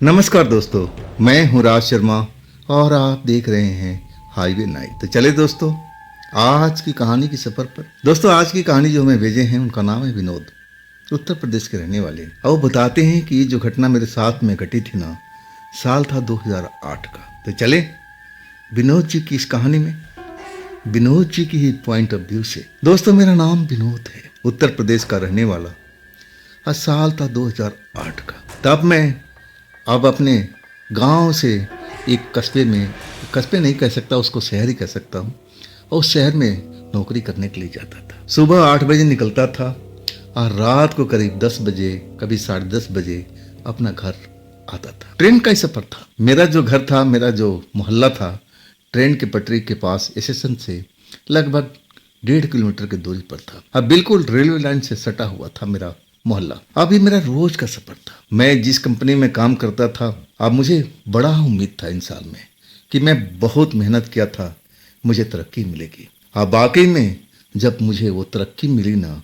नमस्कार दोस्तों, मैं हूं राज शर्मा और आप देख रहे हैं हाईवे नाइट। तो चले दोस्तों आज की कहानी की सफ़र पर। दोस्तों आज की कहानी जो हमें भेजे हैं उनका नाम है विनोद। उत्तर प्रदेश के रहने वाले हैं। और वो बताते हैं कि ये जो घटना मेरे साथ में घटी थी ना, साल था 2008 का। तो चले विनोद जी की इस कहानी में, विनोद जी की ही पॉइंट ऑफ व्यू से। दोस्तों मेरा नाम विनोद है, उत्तर प्रदेश का रहने वाला। और साल था 2008 का। तब मैं अब अपने गांव से एक कस्बे में, कस्बे नहीं कह सकता उसको, शहर ही कह सकता हूँ, और उस शहर में नौकरी करने के लिए जाता था। सुबह 8 बजे निकलता था और रात को करीब 10 बजे, कभी 10:30 बजे अपना घर आता था। ट्रेन का ही सफ़र था। मेरा जो घर था, मेरा जो मोहल्ला था, ट्रेन के पटरी के पास स्टेशन से लगभग 1.5 किलोमीटर की दूरी पर था। अब बिल्कुल रेलवे लाइन से सटा हुआ था मेरा मोहल्ला। अब ये मेरा रोज का सफर था। मैं जिस कंपनी में काम करता था, अब मुझे बड़ा उम्मीद था इन साल में कि मैं बहुत मेहनत किया था, मुझे तरक्की मिलेगी। अब वाकई में जब मुझे वो तरक्की मिली ना,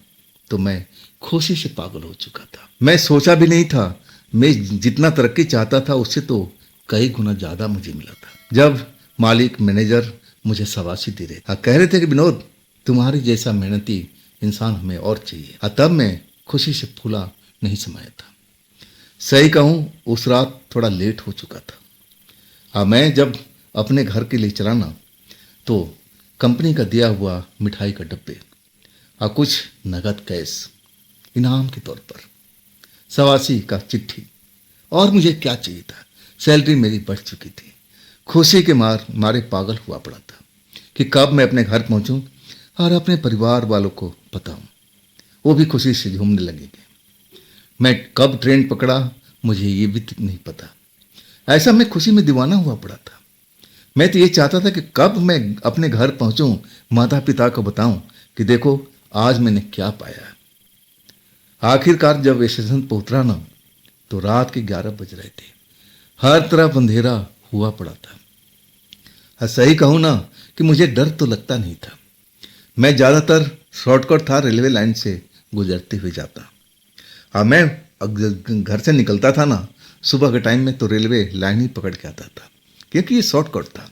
तो मैं खुशी से पागल हो चुका था। मैं सोचा भी नहीं था, मैं जितना तरक्की चाहता था उससे तो कई गुना ज़्यादा मुझे मिला था। जब मालिक मैनेजर मुझे शाबाशी दे रहे थे, कह रहे थे कि विनोद तुम्हारी जैसा मेहनती इंसान हमें और चाहिए। तब मैं खुशी से फूला नहीं समाया था। सही कहूँ उस रात थोड़ा लेट हो चुका था। अब मैं जब अपने घर के लिए चला ना, तो कंपनी का दिया हुआ मिठाई का डब्बे और कुछ नगद कैश इनाम के तौर पर, शाबाशी का चिट्ठी, और मुझे क्या चाहिए था। सैलरी मेरी बढ़ चुकी थी। खुशी के मारे पागल हुआ पड़ा था कि कब मैं अपने घर पहुंचूं और अपने परिवार वालों को बताऊं। वो भी खुशी से झूमने लगेंगे। मैं कब ट्रेन पकड़ा मुझे ये भी नहीं पता। ऐसा मैं खुशी में दीवाना हुआ पड़ा था। मैं तो ये चाहता था कि कब मैं अपने घर पहुंचूं, माता पिता को बताऊं कि देखो आज मैंने क्या पाया। आखिरकार जब स्टेशन पहुंचा ना, तो रात के 11 बज रहे थे। हर तरफ अंधेरा हुआ पड़ा था। सही कहूँ ना कि मुझे डर तो लगता नहीं था। मैं ज़्यादातर शॉर्टकट था, रेलवे लाइन से गुजरते हुए जाता। मैं घर से निकलता था ना सुबह के टाइम में, तो रेलवे लाइन ही पकड़ के आता था, क्योंकि ये शॉर्टकट था।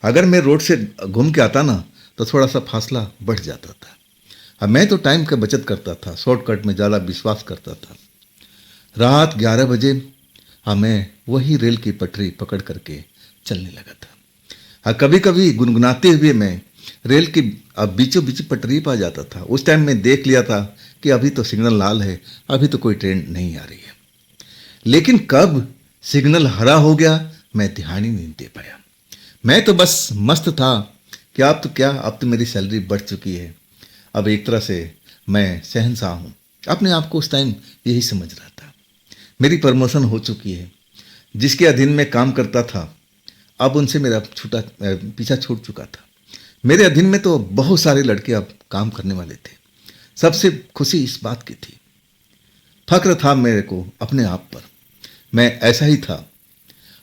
अगर मैं रोड से घूम के आता ना, तो थोड़ा सा फासला बढ़ जाता था। अब मैं तो टाइम का बचत करता था, शॉर्टकट में ज़्यादा विश्वास करता था। रात 11 बजे मैं वही रेल की पटरी पकड़ करके चलने लगा था। कभी कभी गुनगुनाते हुए मैं रेल की बीचों बीच पटरी पर आ जाता था। उस टाइम मैं देख लिया था कि अभी तो सिग्नल लाल है, अभी तो कोई ट्रेन नहीं आ रही है। लेकिन कब सिग्नल हरा हो गया मैं ध्यान ही नहीं दे पाया। मैं तो बस मस्त था कि अब तो क्या, अब तो मेरी सैलरी बढ़ चुकी है। अब एक तरह से मैं शहंशाह हूँ। अपने आप को उस टाइम यही समझ रहा था। मेरी प्रमोशन हो चुकी है। जिसके अधीन में काम करता था, अब उनसे मेरा पीछा छूट चुका था। मेरे अधीन में तो बहुत सारे लड़के अब काम करने वाले थे। सबसे खुशी इस बात की थी, फक्र था मेरे को अपने आप पर। मैं ऐसा ही था।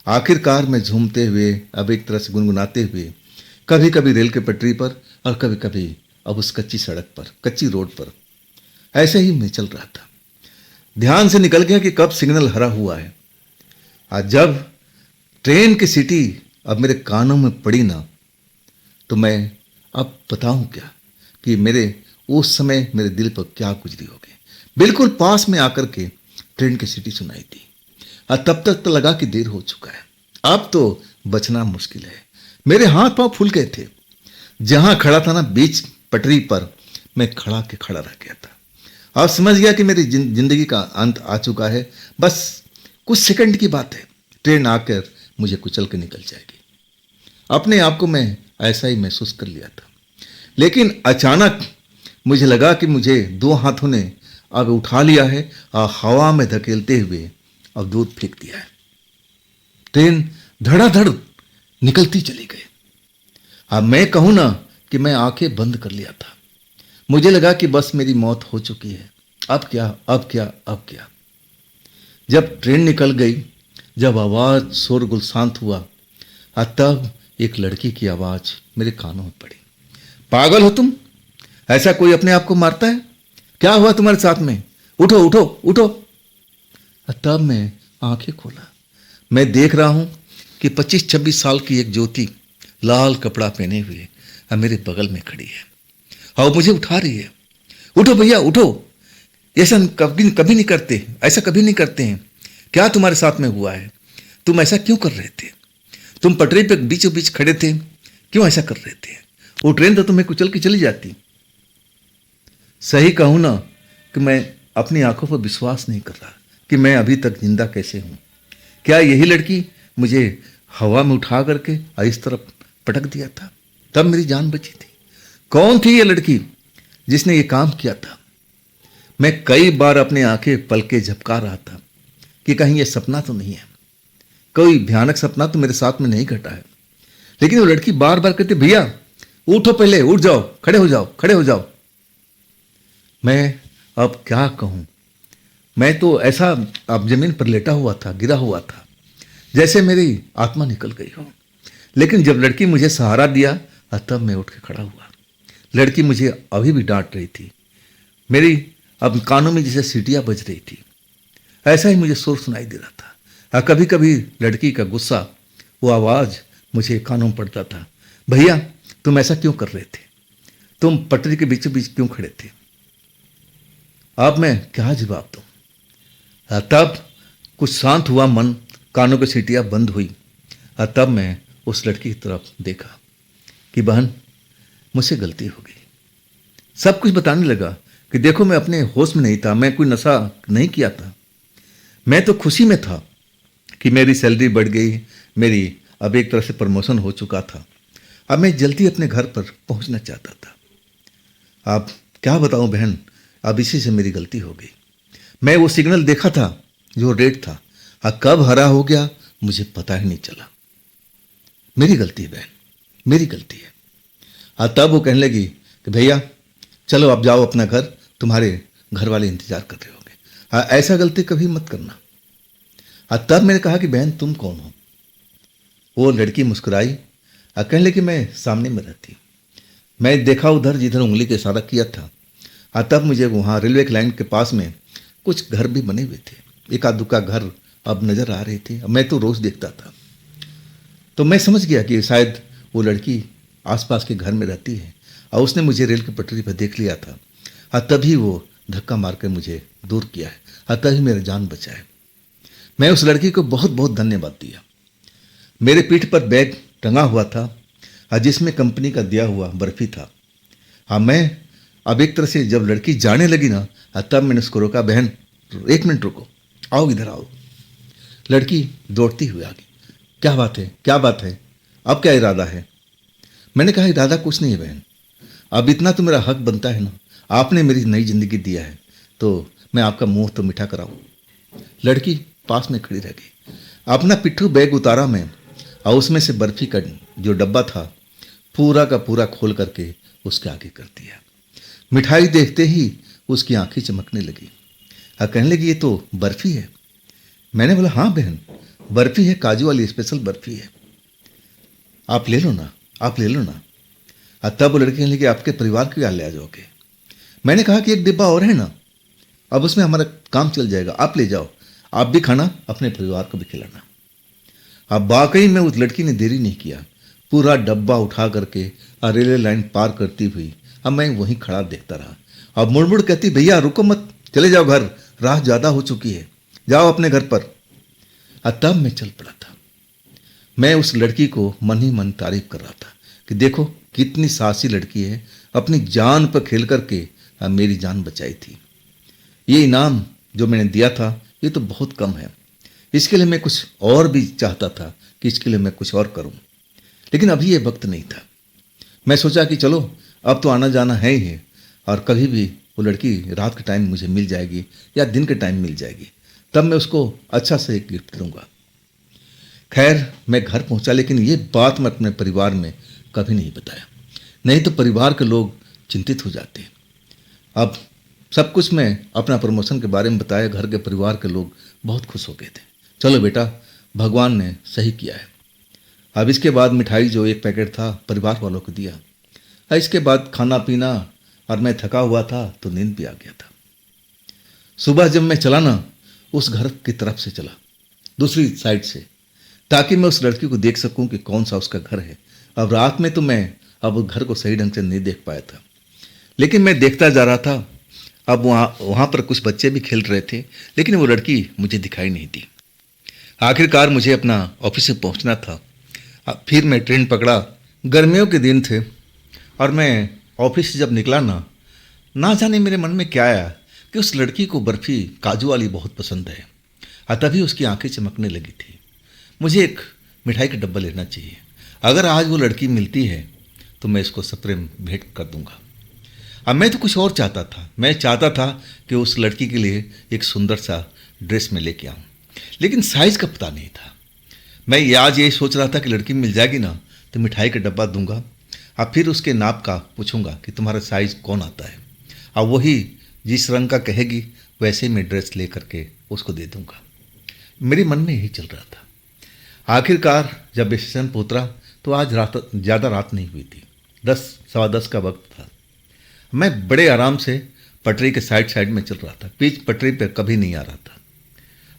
आखिरकार मैं झूमते हुए, अब एक तरह से गुनगुनाते हुए, कभी कभी रेल के पटरी पर और कभी कभी अब उस कच्ची सड़क पर, कच्ची रोड पर, ऐसे ही मैं चल रहा था। ध्यान से निकल गया कि कब सिग्नल हरा हुआ है। आज जब ट्रेन की सीटी अब मेरे कानों में पड़ी ना, तो मैं अब बताऊं क्या कि मेरे उस समय मेरे दिल पर क्या गुजरी होगी। बिल्कुल पास में आकर के ट्रेन की सीटी सुनाई दी और तब तक तो लगा कि देर हो चुका है, अब तो बचना मुश्किल है। मेरे हाथ पांव फूल गए थे। जहां खड़ा था ना, बीच पटरी पर मैं खड़ा के खड़ा रह गया था। अब समझ गया कि मेरी जिंदगी का अंत आ चुका है। बस कुछ सेकंड की बात है, ट्रेन आकर मुझे कुचल के निकल जाएगी। अपने आप को मैं ऐसा ही महसूस कर लिया था। लेकिन अचानक मुझे लगा कि मुझे 2 हाथों ने अब उठा लिया है और हवा में धकेलते हुए अब दूर फेंक दिया है। ट्रेन धड़ाधड़ निकलती चली गई। अब मैं कहूं ना कि मैं आंखें बंद कर लिया था। मुझे लगा कि बस मेरी मौत हो चुकी है। अब क्या, अब क्या, अब क्या। जब ट्रेन निकल गई, जब आवाज शोरगुल शांत हुआ, तब एक लड़की की आवाज मेरे कानों में पड़ी। पागल हो तुम? ऐसा कोई अपने आप को मारता है? क्या हुआ तुम्हारे साथ में? उठो उठो उठो। तब मैं आंखें खोला। मैं देख रहा हूं कि 25-26 साल की एक ज्योति लाल कपड़ा पहने हुए मेरे बगल में खड़ी है और मुझे उठा रही है। उठो भैया उठो, ऐसा कभी कभी नहीं करते, ऐसा कभी नहीं करते हैं। क्या तुम्हारे साथ में हुआ है? तुम ऐसा क्यों कर रहे थे? तुम पटरी पे बीचों बीच खड़े थे, क्यों ऐसा कर रहे थे? वो ट्रेन तो तुम्हें कुचल के चली जाती। सही कहूं ना कि मैं अपनी आंखों पर विश्वास नहीं कर रहा कि मैं अभी तक जिंदा कैसे हूं। क्या यही लड़की मुझे हवा में उठा करके इस तरफ पटक दिया था, तब मेरी जान बची थी? कौन थी ये लड़की जिसने ये काम किया था? मैं कई बार अपनी आंखें पलके झपका रहा था कि कहीं ये सपना तो नहीं है, कोई भयानक सपना तो मेरे साथ में नहीं घटा है। लेकिन वो लड़की बार बार कहती, भैया उठो, पहले उठ जाओ, खड़े हो जाओ, खड़े हो जाओ। मैं अब क्या कहूं? मैं तो ऐसा अब जमीन पर लेटा हुआ था, गिरा हुआ था, जैसे मेरी आत्मा निकल गई हो। लेकिन जब लड़की मुझे सहारा दिया तब मैं उठ के खड़ा हुआ। लड़की मुझे अभी भी डांट रही थी, मेरी अब कानों में जैसे सीटियां बज रही थी, ऐसा ही मुझे शोर सुनाई दे रहा था। कभी कभी लड़की का गुस्सा, वो आवाज मुझे कानों में पड़ता था, भैया तुम ऐसा क्यों कर रहे थे? तुम पटरी के बीचों बीच क्यों खड़े थे? अब मैं क्या जवाब दूं? तब कुछ शांत हुआ मन, कानों की सीटियां बंद हुई। तब मैं उस लड़की की तरफ देखा कि बहन मुझसे गलती हो गई। सब कुछ बताने लगा कि देखो मैं अपने होश में नहीं था, मैं कोई नशा नहीं किया था, मैं तो खुशी में था कि मेरी सैलरी बढ़ गई, मेरी अब एक तरह से प्रमोशन हो चुका था। अब मैं जल्दी अपने घर पर पहुंचना चाहता था। अब क्या बताऊं बहन, अब इसी से मेरी गलती हो गई। मैं वो सिग्नल देखा था जो रेड था, कब हरा हो गया मुझे पता ही नहीं चला। मेरी गलती है बहन, मेरी गलती है। तब वो कहने लगी कि भैया चलो आप जाओ अपना घर, तुम्हारे घर वाले इंतजार कर रहे होंगे, ऐसा गलती कभी मत करना। तब मैंने कहा कि बहन तुम कौन हो? वो लड़की मुस्कुराई, कहने लगी मैं सामने में रहती। मैं देखा उधर जिधर उंगली के इशारा किया था। तब मुझे वहाँ रेलवे की लाइन के पास में कुछ घर भी बने हुए थे, एक आध दुका घर अब नजर आ रहे थे। मैं तो रोज देखता था, तो मैं समझ गया कि शायद वो लड़की आसपास के घर में रहती है और उसने मुझे रेल की पटरी पर देख लिया था। तभी वो धक्का मार कर मुझे दूर किया है, तभी मेरा जान बचा है। मैं उस लड़की को बहुत बहुत धन्यवाद दिया। मेरे पीठ पर बैग टंगा हुआ था जिसमें कंपनी का दिया हुआ बर्फी था। मैं अब एक तरह से जब लड़की जाने लगी ना, तब मैंने उसको रोका, बहन एक मिनट रुको, आओ इधर आओ। लड़की दौड़ती हुई आ गई, क्या बात है, क्या बात है, अब क्या इरादा है? मैंने कहा इरादा कुछ नहीं है बहन, अब इतना तो मेरा हक बनता है ना, आपने मेरी नई जिंदगी दिया है तो मैं आपका मुंह तो मीठा कराऊं। लड़की पास में खड़ी रह गई, अपना पिट्ठू बैग उतारा मैं और उसमें से बर्फी का जो डब्बा था पूरा का पूरा खोल करके उसके आगे कर दिया। मिठाई देखते ही उसकी आंखें चमकने लगी, कहने लगी ये तो बर्फी है। मैंने बोला हाँ बहन बर्फी है, काजू वाली स्पेशल बर्फी है, आप ले लो ना, आप ले लो ना। तब वो लड़की कहने लगी आपके परिवार को क्या ले आ जाओगे? मैंने कहा कि एक डिब्बा और है ना, अब उसमें हमारा काम चल जाएगा, आप ले जाओ, आप भी खाना, अपने परिवार को भी खिलाना। अब वाकई में उस लड़की ने देरी नहीं किया, पूरा डब्बा उठा करके रेलवे लाइन पार करती हुई अब मैं वहीं खड़ा देखता रहा। अब मुड़ मुड़ कहती भैया रुको मत, चले जाओ घर, राह ज़्यादा हो चुकी है, जाओ अपने घर पर। तब मैं चल पड़ा था। मैं उस लड़की को मन ही मन तारीफ कर रहा था कि देखो कितनी साहसी लड़की है, अपनी जान पर खेल करके मेरी जान बचाई थी। ये इनाम जो मैंने दिया था ये तो बहुत कम है, इसके लिए मैं कुछ और भी चाहता था कि इसके लिए मैं कुछ और करूं, लेकिन अभी ये वक्त नहीं था। मैं सोचा कि चलो अब तो आना जाना है ही है, और कभी भी वो लड़की रात के टाइम मुझे मिल जाएगी या दिन के टाइम मिल जाएगी, तब मैं उसको अच्छा से एक गिफ्ट दूंगा। खैर मैं घर पहुंचा, लेकिन ये बात मैं अपने परिवार में कभी नहीं बताया, नहीं तो परिवार के लोग चिंतित हो जाते। अब सब कुछ मैं अपना प्रमोशन के बारे में बताया, घर के परिवार के लोग बहुत खुश हो गए थे। चलो बेटा भगवान ने सही किया है। अब इसके बाद मिठाई जो एक पैकेट था परिवार वालों को दिया, इसके बाद खाना पीना, और मैं थका हुआ था तो नींद भी आ गया था। सुबह जब मैं चला ना, उस घर की तरफ से चला, दूसरी साइड से, ताकि मैं उस लड़की को देख सकूं कि कौन सा उसका घर है। अब रात में तो मैं अब उस घर को सही ढंग से नहीं देख पाया था, लेकिन मैं देखता जा रहा था। अब वहाँ पर कुछ बच्चे भी खेल रहे थे, लेकिन वो लड़की मुझे दिखाई नहीं दी। आखिरकार मुझे अपना ऑफिस से पहुँचना था। अब फिर मैं ट्रेन पकड़ा। गर्मियों के दिन थे और मैं ऑफिस से जब निकला ना जाने मेरे मन में क्या आया कि उस लड़की को बर्फ़ी काजू वाली बहुत पसंद है। तभी उसकी आंखें चमकने लगी थी। मुझे एक मिठाई का डब्बा लेना चाहिए। अगर आज वो लड़की मिलती है तो मैं इसको सप्रेम भेंट कर दूंगा। अब मैं तो कुछ और चाहता था। मैं चाहता था कि उस लड़की के लिए एक सुंदर सा ड्रेस में लेके आऊँ, लेकिन साइज़ का पता नहीं था। मैं आज यही सोच रहा था कि लड़की मिल जाएगी ना तो मिठाई का डब्बा दूंगा। अब फिर उसके नाप का पूछूंगा कि तुम्हारा साइज़ कौन आता है। अब वही जिस रंग का कहेगी वैसे ही मैं ड्रेस ले करके उसको दे दूंगा। मेरे मन में यही चल रहा था। आखिरकार जब स्टेशन पर उतरा तो आज ज़्यादा रात नहीं हुई थी। 10 सवा 10 का वक्त था। मैं बड़े आराम से पटरी के साइड में चल रहा था। बीच पटरी पर कभी नहीं आ रहा था।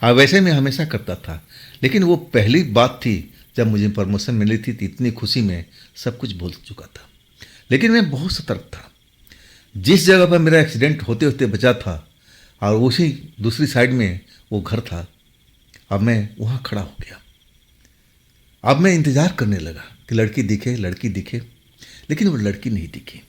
हाँ, वैसे मैं हमेशा करता था, लेकिन वो पहली बात थी जब मुझे प्रमोशन मिली थी तो इतनी खुशी में सब कुछ भूल चुका था। लेकिन मैं बहुत सतर्क था। जिस जगह पर मेरा एक्सीडेंट होते होते बचा था और उसी दूसरी साइड में वो घर था, अब मैं वहाँ खड़ा हो गया। अब मैं इंतज़ार करने लगा कि लड़की दिखे, लेकिन वो लड़की नहीं दिखी।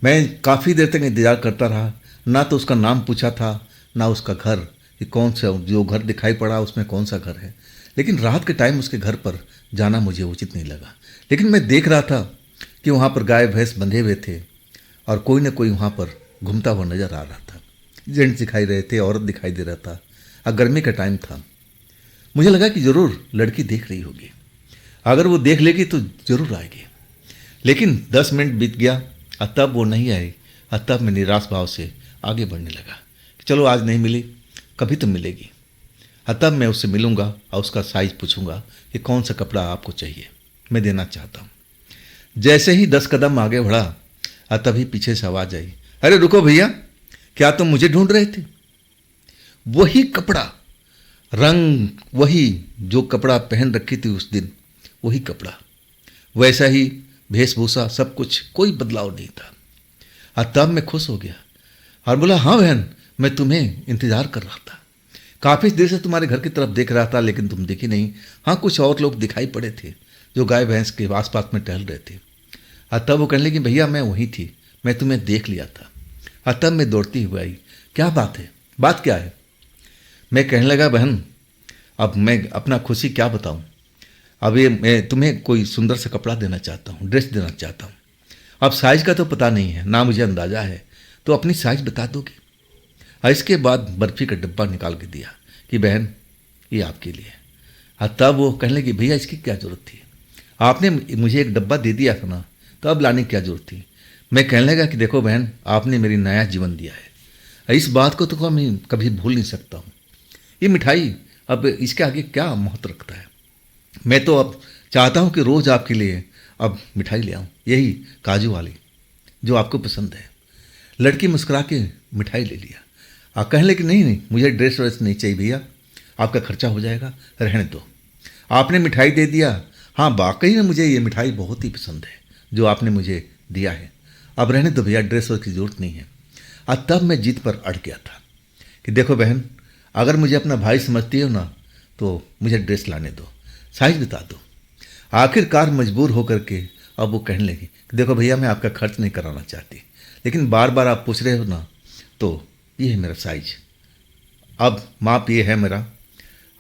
मैं काफ़ी देर तक इंतज़ार करता रहा। ना तो उसका नाम पूछा था, ना उसका घर कि कौन सा, जो घर दिखाई पड़ा उसमें कौन सा घर है। लेकिन रात के टाइम उसके घर पर जाना मुझे उचित नहीं लगा। लेकिन मैं देख रहा था कि वहाँ पर गाय भैंस बंधे हुए थे और कोई ना कोई वहाँ पर घूमता हुआ नज़र आ रहा था। जेंट्स दिखाई रहे थे, औरत दिखाई दे रहा था और गर्मी का टाइम था। मुझे लगा कि ज़रूर लड़की देख रही होगी, अगर वो देख लेगी तो ज़रूर आएगी। लेकिन 10 मिनट बीत गया और तब वो नहीं आई। और तब मैं निराश भाव से आगे बढ़ने लगा कि चलो आज नहीं मिली, कभी तो मिलेगी। और तब मैं उससे मिलूँगा और उसका साइज़ पूछूंगा कि कौन सा कपड़ा आपको चाहिए, मैं देना चाहता हूँ। जैसे ही 10 कदम आगे बढ़ा और तभी पीछे से आवाज़ आई, अरे रुको भैया, क्या तुम मुझे ढूंढ रहे थे? वही कपड़ा, रंग वही, जो कपड़ा पहन रखी थी उस दिन, वही कपड़ा, वैसा ही वेशभूषा, सब कुछ, कोई बदलाव नहीं था। और तब मैं खुश हो गया और बोला, हाँ बहन, मैं तुम्हें इंतज़ार कर रहा था। काफ़ी देर से तुम्हारे घर की तरफ देख रहा था, लेकिन तुम दिखी नहीं। हाँ, कुछ और लोग दिखाई पड़े थे जो गाय भैंस के आसपास में टहल रहे थे। और तब वो कहने लगी, भैया मैं वहीं थी, मैं तुम्हें देख लिया था। और तब मैं दौड़ती हुई आई, क्या बात है, बात क्या है? मैं कहने लगा, बहन अब मैं अपना खुशी क्या बताऊँ। अब ये मैं तुम्हें कोई सुंदर सा कपड़ा देना चाहता हूँ, ड्रेस देना चाहता हूँ। अब साइज़ का तो पता नहीं है, ना मुझे अंदाज़ा है, तो अपनी साइज़ बता दोगे? और इसके बाद बर्फ़ी का डब्बा निकाल के दिया कि बहन ये आपके लिए। और तब वो कहने लगी, भैया इसकी क्या ज़रूरत थी, आपने मुझे एक डब्बा दे दिया था ना, तो अब लाने की क्या ज़रूरत थी? मैं कहने लगा कि देखो बहन, आपने मेरी नया जीवन दिया है, इस बात को तो मैं कभी भूल नहीं सकता हूँ। ये मिठाई अब इसके आगे क्या महत्व रखता है। मैं तो अब चाहता हूँ कि रोज़ आपके लिए अब मिठाई ले आऊँ, यही काजू वाली जो आपको पसंद है। लड़की मुस्कुरा के मिठाई ले लिया और कहने लगी, नहीं, मुझे ड्रेस व्रेस नहीं चाहिए भैया, आपका खर्चा हो जाएगा, रहने दो। आपने मिठाई दे दिया, हाँ वाकई में मुझे ये मिठाई बहुत ही पसंद है जो आपने मुझे दिया है, अब रहने दो भैया, ड्रेस व्रेस की ज़रूरत नहीं है। और तब मैं जिद पर अड़ गया था कि देखो बहन, अगर मुझे अपना भाई समझती हो ना तो मुझे ड्रेस लाने दो, साइज़ बता दो। आखिरकार मजबूर होकर के अब वो कहने लगी कि देखो भैया, मैं आपका खर्च नहीं कराना चाहती, लेकिन बार बार आप पूछ रहे हो ना, तो ये है मेरा साइज, अब माप ये है मेरा।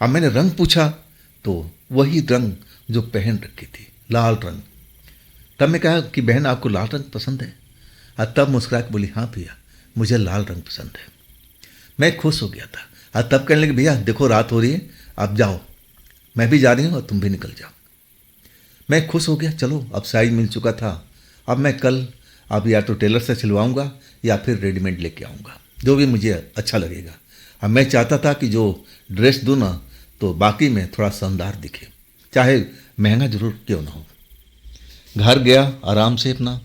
अब मैंने रंग पूछा तो वही रंग जो पहन रखी थी, लाल रंग। तब मैं कहा कि बहन आपको लाल रंग पसंद है? और तब मुस्कुरा के बोली, हाँ भैया मुझे लाल रंग पसंद है। मैं खुश हो गया था। और तब कहने लगे, भैया देखो रात हो रही है, आप जाओ, मैं भी जा रही हूँ और तुम भी निकल जाओ। मैं खुश हो गया, चलो अब साइज मिल चुका था। अब मैं कल अब या तो टेलर से सिलवाऊंगा या फिर रेडीमेड लेके आऊँगा, जो भी मुझे अच्छा लगेगा। अब मैं चाहता था कि जो ड्रेस दूँ ना तो बाकी में थोड़ा शानदार दिखे, चाहे महंगा जरूर क्यों ना हो। घर गया आराम से अपना।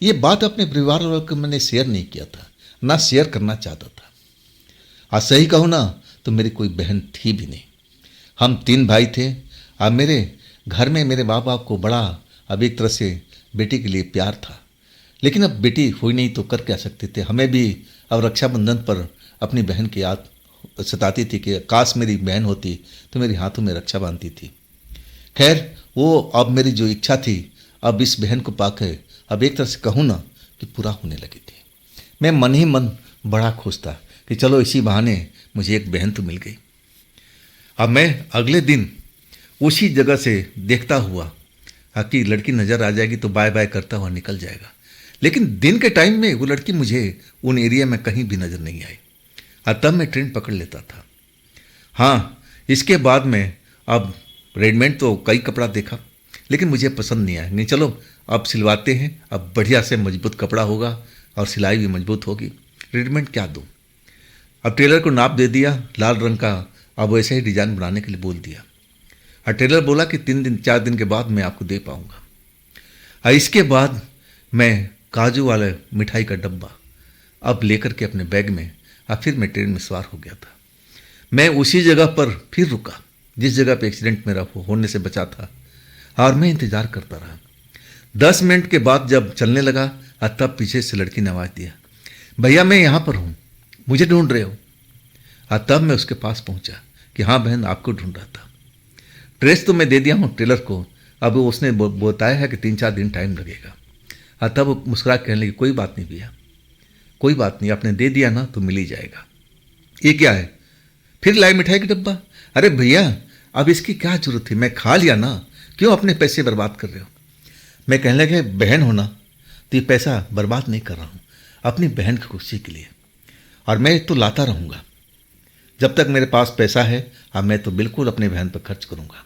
ये बात अपने परिवार वालों को मैंने शेयर नहीं किया था, ना शेयर करना चाहता था। आज सही कहूँ ना तो मेरी कोई बहन थी भी नहीं। हम 3 भाई थे अब मेरे घर में मेरे माँ बाप को बड़ा अब एक तरह से बेटी के लिए प्यार था, लेकिन अब बेटी हुई नहीं तो कर क्या सकते थे। हमें भी अब रक्षाबंधन पर अपनी बहन की याद सताती थी कि काश मेरी बहन होती तो मेरे हाथों में रक्षा बांधती थी। खैर वो अब मेरी जो इच्छा थी अब इस बहन को पाकर अब एक तरह से कहूँ ना कि पूरा होने लगी थी। मैं मन ही मन बड़ा खुश था कि चलो इसी बहाने मुझे एक बहन तो मिल गई। अब मैं अगले दिन उसी जगह से देखता हुआ कि लड़की नज़र आ जाएगी तो बाय बाय करता हुआ निकल जाएगा, लेकिन दिन के टाइम में वो लड़की मुझे उन एरिया में कहीं भी नज़र नहीं आई। तब मैं ट्रेन पकड़ लेता था। हाँ, इसके बाद में अब रेडीमेड तो कई कपड़ा देखा, लेकिन मुझे पसंद नहीं आया। नहीं, चलो अब सिलवाते हैं, अब बढ़िया से मजबूत कपड़ा होगा और सिलाई भी मजबूत होगी, रेडीमेड क्या दूँ। अब टेलर को नाप दे दिया लाल रंग का, अब वैसे ही डिज़ाइन बनाने के लिए बोल दिया। और टेलर बोला कि 3-4 दिन के बाद मैं आपको दे पाऊँगा। और इसके बाद मैं काजू वाले मिठाई का डब्बा अब लेकर के अपने बैग में और फिर मैं ट्रेन में सवार हो गया था। मैं उसी जगह पर फिर रुका जिस जगह पे एक्सीडेंट मेरा होने से बचा था, और मैं इंतज़ार करता रहा। 10 मिनट के बाद जब चलने लगा तब पीछे से लड़की ने आवाज़ दिया, भैया मैं यहाँ पर हूँ, मुझे ढूंढ रहे हो। और तब मैं उसके पास पहुँचा कि हाँ बहन, आपको ढूंढ रहा था। ड्रेस तो मैं दे दिया हूँ टेलर को, अब उसने बताया है कि 3-4 दिन टाइम लगेगा। और तब वो मुस्कुरा कहने लगी, कोई बात नहीं भैया, कोई बात नहीं, आपने दे दिया ना तो मिल ही जाएगा। ये क्या है? फिर लाई मिठाई का डब्बा। अरे भैया अब इसकी क्या जरूरत थी, मैं खा लिया ना, क्यों अपने पैसे बर्बाद कर रहे हो। मैं कहने लगे, बहन हो ना तो ये पैसा बर्बाद नहीं कर रहा हूँ, अपनी बहन की खुशी के लिए, और मैं तो लाता रहूँगा जब तक मेरे पास पैसा है। अब मैं तो बिल्कुल अपनी बहन पर खर्च करूँगा।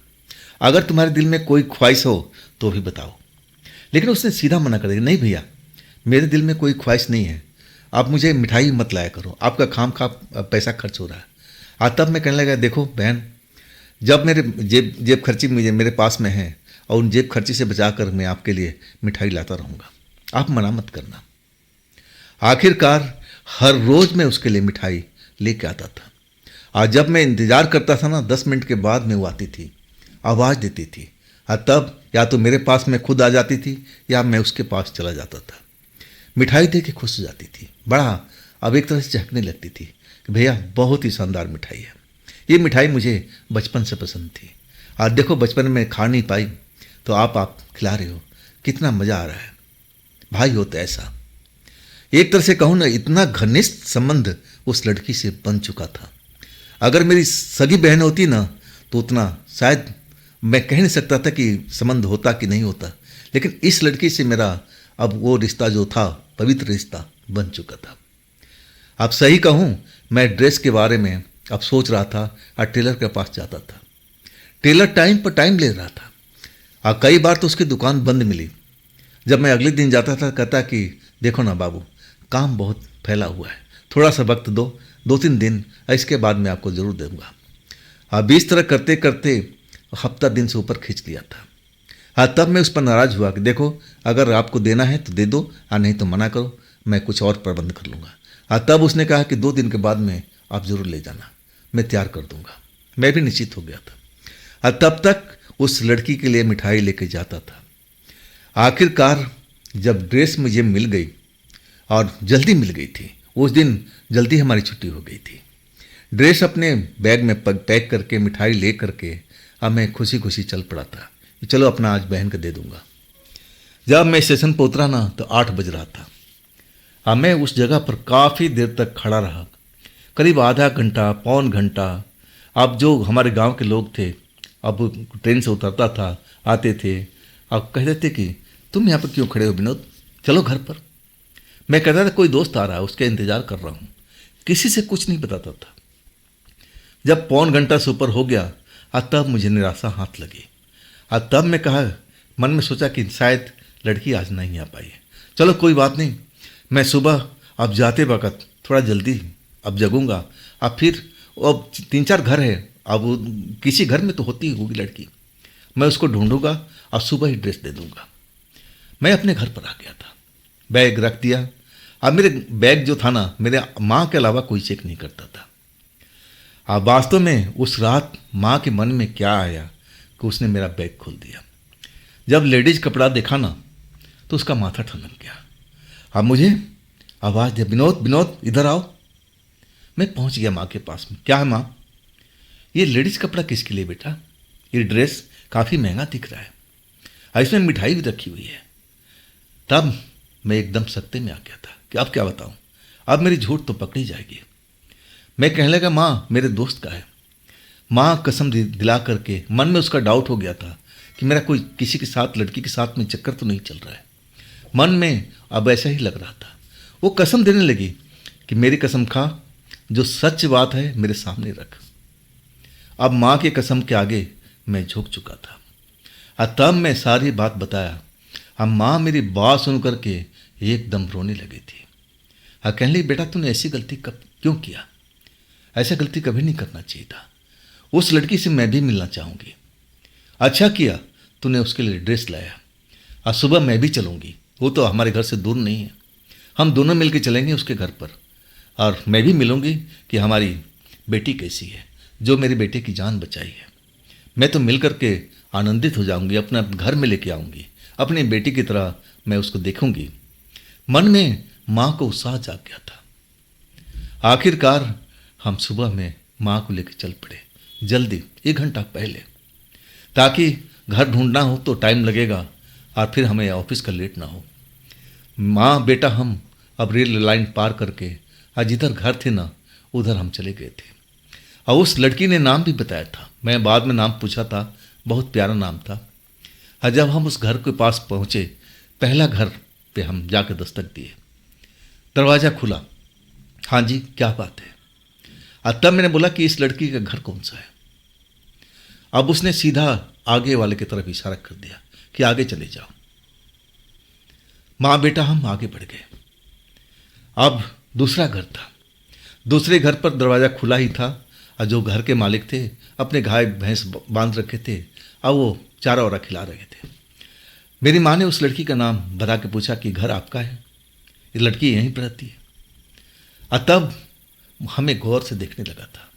अगर तुम्हारे दिल में कोई ख्वाहिश हो तो भी बताओ। लेकिन उसने सीधा मना कर दिया, नहीं भैया मेरे दिल में कोई ख्वाहिश नहीं है, आप मुझे मिठाई मत लाया करो, आपका खाम खा पैसा खर्च हो रहा है। और तब मैं कहने लगा, देखो बहन, जब मेरे जेब खर्ची मेरे पास में है और उन जेब खर्ची से बचा कर मैं आपके लिए मिठाई लाता रहूँगा, आप मना मत करना। आखिरकार हर रोज़ मैं उसके लिए मिठाई लेके आता था, और जब मैं इंतज़ार करता था ना 10 मिनट के बाद में वो आती थी, आवाज़ देती थी, और तब या तो मेरे पास में खुद आ जाती थी या मैं उसके पास चला जाता था। मिठाई दे के खुश हो जाती थी, बड़ा अब एक तरह से चहकने लगती थी कि भैया बहुत ही शानदार मिठाई है। ये मिठाई मुझे बचपन से पसंद थी, और देखो बचपन में खा नहीं पाई तो आप खिला रहे हो, कितना मज़ा आ रहा है। भाई होता ऐसा, एक तरह से कहूँ ना, इतना घनिष्ठ संबंध उस लड़की से बन चुका था। अगर मेरी सगी बहन होती ना तो उतना शायद मैं कह नहीं सकता था कि संबंध होता कि नहीं होता, लेकिन इस लड़की से मेरा अब वो रिश्ता जो था पवित्र रिश्ता बन चुका था। अब सही कहूँ, मैं ड्रेस के बारे में अब सोच रहा था और टेलर के पास जाता था। टेलर टाइम पर टाइम ले रहा था, और कई बार तो उसकी दुकान बंद मिली। जब मैं अगले दिन जाता था कहता कि देखो ना बाबू, काम बहुत फैला हुआ है, थोड़ा सा वक्त दो, 2-3 दिन, इसके बाद मैं आपको ज़रूर दूंगा। अब इस तरह करते करते हफ्ता दिन से ऊपर खींच लिया था। हाँ, तब मैं उस पर नाराज़ हुआ कि देखो अगर आपको देना है तो दे दो, और नहीं तो मना करो, मैं कुछ और प्रबंध कर लूँगा। हाँ, तब उसने कहा कि 2 दिन के बाद में आप ज़रूर ले जाना, मैं तैयार कर दूँगा। मैं भी निश्चित हो गया था, और तब तक उस लड़की के लिए मिठाई लेके जाता था। आखिरकार जब ड्रेस मुझे मिल गई, और जल्दी मिल गई थी, उस दिन जल्दी हमारी छुट्टी हो गई थी। ड्रेस अपने बैग में पैक करके मिठाई ले करके अब मैं खुशी खुशी चल पड़ा था कि चलो अपना आज बहन को दे दूंगा। जब मैं स्टेशन पर उतरा ना तो 8 बज रहा था। अब मैं उस जगह पर काफ़ी देर तक खड़ा रहा, करीब आधा घंटा, पौन घंटा। अब जो हमारे गांव के लोग थे, अब ट्रेन से उतरता था, आते थे, अब कहते थे कि तुम यहाँ पर क्यों खड़े हो विनोद, चलो घर पर। मैं कहता था कोई दोस्त आ रहा है, उसका इंतज़ार कर रहा हूँ, किसी से कुछ नहीं बताता था। जब पौन घंटा से ऊपर हो गया तब मुझे निराशा हाथ लगी, और तब मैं कहा, मन में सोचा कि शायद लड़की आज नहीं आ पाई है। चलो कोई बात नहीं, मैं सुबह अब जाते वक्त थोड़ा जल्दी अब जगूंगा, अब फिर अब 3-4 घर है, अब किसी घर में तो होती होगी लड़की, मैं उसको ढूंढूंगा और सुबह ही ड्रेस दे दूंगा। मैं अपने घर पर आ गया था, बैग रख दिया। अब मेरे बैग जो था ना, मेरे माँ के अलावा कोई चेक नहीं करता था। अब वास्तव में उस रात माँ के मन में क्या आया कि उसने मेरा बैग खोल दिया। जब लेडीज कपड़ा देखा ना तो उसका माथा ठनक गया। अब मुझे आवाज़ दे, विनोद विनोद इधर आओ। मैं पहुंच गया माँ के पास में। क्या है माँ? ये लेडीज कपड़ा किसके लिए बेटा? ये ड्रेस काफ़ी महंगा दिख रहा है और इसमें मिठाई भी रखी हुई है। तब मैं एकदम सत्ते में आ गया था कि अब क्या बताऊं, अब मेरी झूठ तो पकड़ी जाएगी। मैं कहने लगा माँ मेरे दोस्त का है। माँ कसम दिला करके, मन में उसका डाउट हो गया था कि मेरा कोई किसी के साथ, लड़की के साथ में चक्कर तो नहीं चल रहा है। मन में अब ऐसा ही लग रहा था। वो कसम देने लगी कि मेरी कसम खा, जो सच बात है मेरे सामने रख। अब माँ की कसम के आगे मैं झुक चुका था और तब मैं सारी बात बताया। अब माँ मेरी बात सुन करके एकदम रोने लगी थी और कहने लगी बेटा तूने ऐसी गलती कब क्यों किया? ऐसा गलती कभी नहीं करना चाहिए था। उस लड़की से मैं भी मिलना चाहूँगी। अच्छा किया तूने उसके लिए ड्रेस लाया और सुबह मैं भी चलूँगी। वो तो हमारे घर से दूर नहीं है, हम दोनों मिलकर चलेंगे उसके घर पर और मैं भी मिलूँगी कि हमारी बेटी कैसी है, जो मेरे बेटे की जान बचाई है। मैं तो मिल करके आनंदित हो जाऊँगी, अपना घर में लेके आऊँगी, अपनी बेटी की तरह मैं उसको देखूँगी। मन में माँ को उत्साह जाग गया था। आखिरकार हम सुबह में माँ को लेकर चल पड़े, जल्दी 1 घंटा पहले, ताकि घर ढूंढना हो तो टाइम लगेगा और फिर हमें ऑफिस का लेट ना हो। माँ बेटा हम अब रेल लाइन पार करके और जिधर घर थे ना उधर हम चले गए थे। और उस लड़की ने नाम भी बताया था, मैं बाद में नाम पूछा था, बहुत प्यारा नाम था। और जब हम उस घर के पास पहुँचे, पहला घर पे हम जाकर दस्तक दिए। दरवाज़ा खुला। हाँ जी क्या बात है? और तब मैंने बोला कि इस लड़की का घर कौन सा है? अब उसने सीधा आगे वाले की तरफ इशारा कर दिया कि आगे चले जाओ। माँ बेटा हम आगे बढ़ गए। अब दूसरा घर था। दूसरे घर पर दरवाज़ा खुला ही था और जो घर के मालिक थे अपने गाय भैंस बांध रखे थे और वो चारा वारा खिला रहे थे। मेरी माँ ने उस लड़की का नाम बता के पूछा कि घर आपका है? ये लड़की यहीं पर रहती है। और तब हमें गौर से देखने लगा था।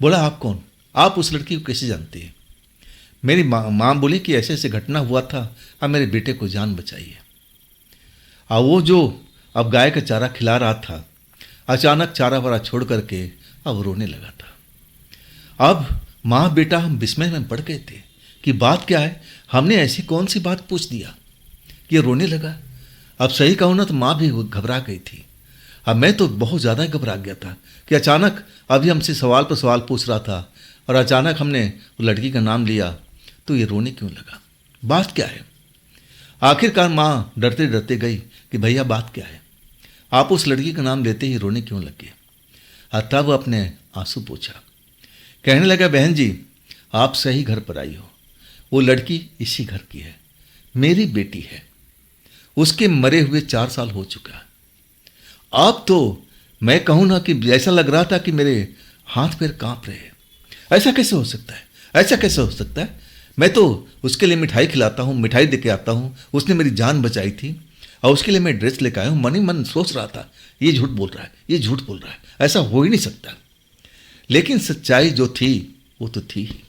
बोला आप कौन? आप उस लड़की को कैसे जानते हैं? मेरी माँ बोली कि ऐसे ऐसे घटना हुआ था और मेरे बेटे को जान बचाई है। और वो जो अब गाय का चारा खिला रहा था, अचानक चारा वारा छोड़ करके अब रोने लगा था। अब माँ बेटा हम विस्मय में पड़ गए थे कि बात क्या है। हमने ऐसी कौन सी बात पूछ दिया कि ये रोने लगा। अब सही कहूँ ना तो माँ भी घबरा गई थी। अब मैं तो बहुत ज़्यादा घबरा गया था कि अचानक अभी हमसे सवाल पर सवाल पूछ रहा था और अचानक हमने वो लड़की का नाम लिया तो ये रोने क्यों लगा, बात क्या है? आखिरकार माँ डरते डरते गई कि भैया बात क्या है, आप उस लड़की का नाम लेते ही रोने क्यों लगे? और तब अपने आंसू पोंछा। कहने लगा बहन जी आप सही घर पर आई हो, वो लड़की इसी घर की है, मेरी बेटी है। उसके मरे हुए 4 साल हो चुका है। अब तो मैं कहूँ ना कि ऐसा लग रहा था कि मेरे हाथ पैर कांप रहे हैं। ऐसा कैसे हो सकता है? ऐसा कैसे हो सकता है? मैं तो उसके लिए मिठाई खिलाता हूँ, मिठाई दे के आता हूँ, उसने मेरी जान बचाई थी और उसके लिए मैं ड्रेस लेकर आया हूँ। मन ही मन सोच रहा था ये झूठ बोल रहा है, ये झूठ बोल रहा है, ऐसा हो ही नहीं सकता। लेकिन सच्चाई जो थी वो तो थी ही।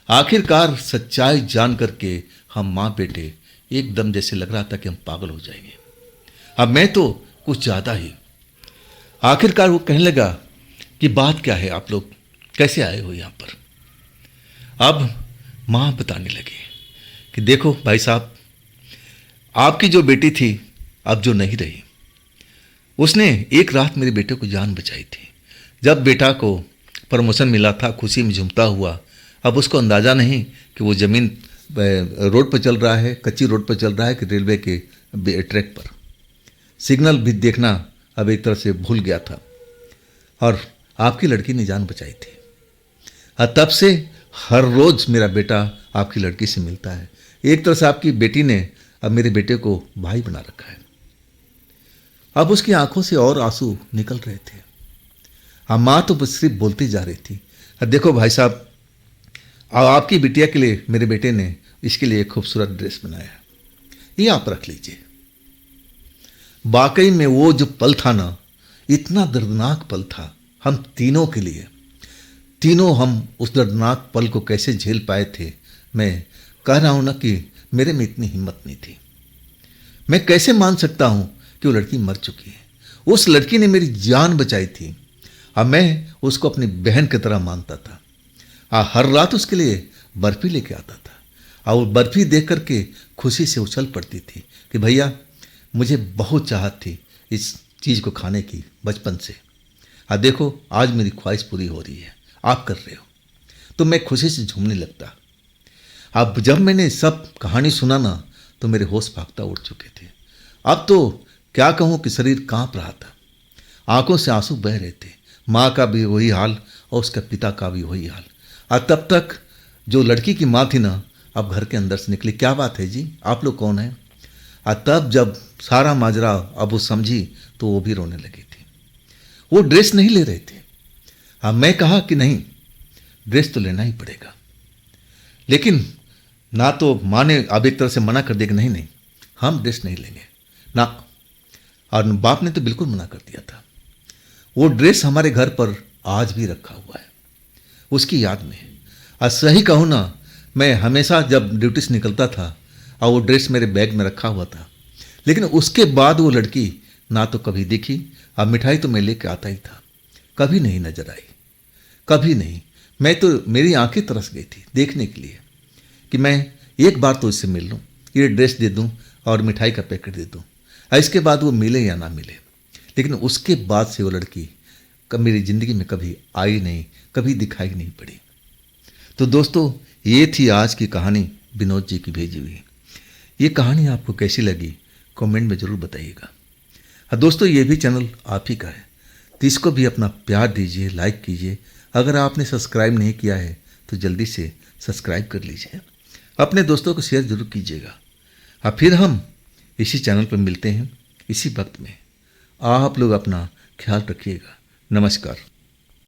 आखिरकार सच्चाई जान करके हम माँ बेटे एकदम जैसे लग रहा था कि हम पागल हो जाएंगे। अब मैं तो कुछ ज़्यादा ही। आखिरकार वो कहने लगा कि बात क्या है, आप लोग कैसे आए हो यहाँ पर? अब माँ बताने लगी कि देखो भाई साहब, आपकी जो बेटी थी अब जो नहीं रही, उसने एक रात मेरे बेटे को जान बचाई थी। जब बेटा को प्रमोशन मिला था, खुशी में झूमता हुआ, अब उसको अंदाज़ा नहीं कि वो ज़मीन रोड पर चल रहा है, कच्ची रोड पर चल रहा है कि रेलवे के ट्रैक पर। सिग्नल भी देखना अब एक तरह से भूल गया था और आपकी लड़की ने जान बचाई थी। और तब से हर रोज़ मेरा बेटा आपकी लड़की से मिलता है। एक तरह से आपकी बेटी ने अब मेरे बेटे को भाई बना रखा है। अब उसकी आंखों से और आंसू निकल रहे थे। हाँ, माँ तो बस सिर्फ बोलती जा रही थी। देखो भाई साहब, आपकी बिटिया के लिए मेरे बेटे ने इसके लिए एक खूबसूरत ड्रेस बनाया, ये आप रख लीजिए। वाकई में वो जो पल था ना, इतना दर्दनाक पल था हम तीनों के लिए। तीनों हम उस दर्दनाक पल को कैसे झेल पाए थे मैं कह रहा हूँ ना कि मेरे में इतनी हिम्मत नहीं थी। मैं कैसे मान सकता हूँ कि वो लड़की मर चुकी है। उस लड़की ने मेरी जान बचाई थी और मैं उसको अपनी बहन की तरह मानता था। हर रात उसके लिए बर्फ़ी लेके आता था और वो बर्फ़ी देख करके खुशी से उछल पड़ती थी कि भैया मुझे बहुत चाहत थी इस चीज़ को खाने की बचपन से। देखो आज मेरी ख्वाहिश पूरी हो रही है, आप कर रहे हो। तो मैं खुशी से झूमने लगता। अब जब मैंने सब कहानी सुना ना तो मेरे होश फाख्ता उड़ चुके थे। अब तो क्या कहूँ कि शरीर कांप रहा था, आंखों से आंसू बह रहे थे। माँ का भी वही हाल और उसके पिता का भी वही हाल। और तब तक जो लड़की की माँ थी ना, अब घर के अंदर से निकली, क्या बात है जी, आप लोग कौन हैं? और तब जब सारा माजरा अब वो समझी तो वो भी रोने लगी थी। वो ड्रेस नहीं ले रहे थे। अब मैं कहा कि नहीं, ड्रेस तो लेना ही पड़ेगा। लेकिन ना तो माँ ने अब एक तरह से मना कर दिया कि नहीं नहीं हम ड्रेस नहीं लेंगे ना, और बाप ने तो बिल्कुल मना कर दिया था। वो ड्रेस हमारे घर पर आज भी रखा हुआ है उसकी याद में। और सही कहूँ ना, मैं हमेशा जब ड्यूटी से निकलता था और वो ड्रेस मेरे बैग में रखा हुआ था। लेकिन उसके बाद वो लड़की ना तो कभी दिखी, और मिठाई तो मैं लेके आता ही था, कभी नहीं नजर आई, कभी नहीं। मैं तो मेरी आंखें तरस गई थी देखने के लिए कि मैं एक बार तो इससे मिल लूँ, ये ड्रेस दे दूँ और मिठाई का पैकेट दे दूँ, और इसके बाद वो मिले या ना मिले। लेकिन उसके बाद से वो लड़की मेरी ज़िंदगी में कभी आई नहीं, कभी दिखाई नहीं पड़ी। तो दोस्तों ये थी आज की कहानी विनोद जी की भेजी हुई। ये कहानी आपको कैसी लगी कमेंट में ज़रूर बताइएगा। हाँ दोस्तों, ये भी चैनल आप ही का है तो इसको भी अपना प्यार दीजिए, लाइक कीजिए। अगर आपने सब्सक्राइब नहीं किया है तो जल्दी से सब्सक्राइब कर लीजिए। अपने दोस्तों को शेयर जरूर कीजिएगा। हाँ, फिर हम इसी चैनल पर मिलते हैं इसी वक्त में। आप लोग अपना ख्याल रखिएगा। नमस्कार।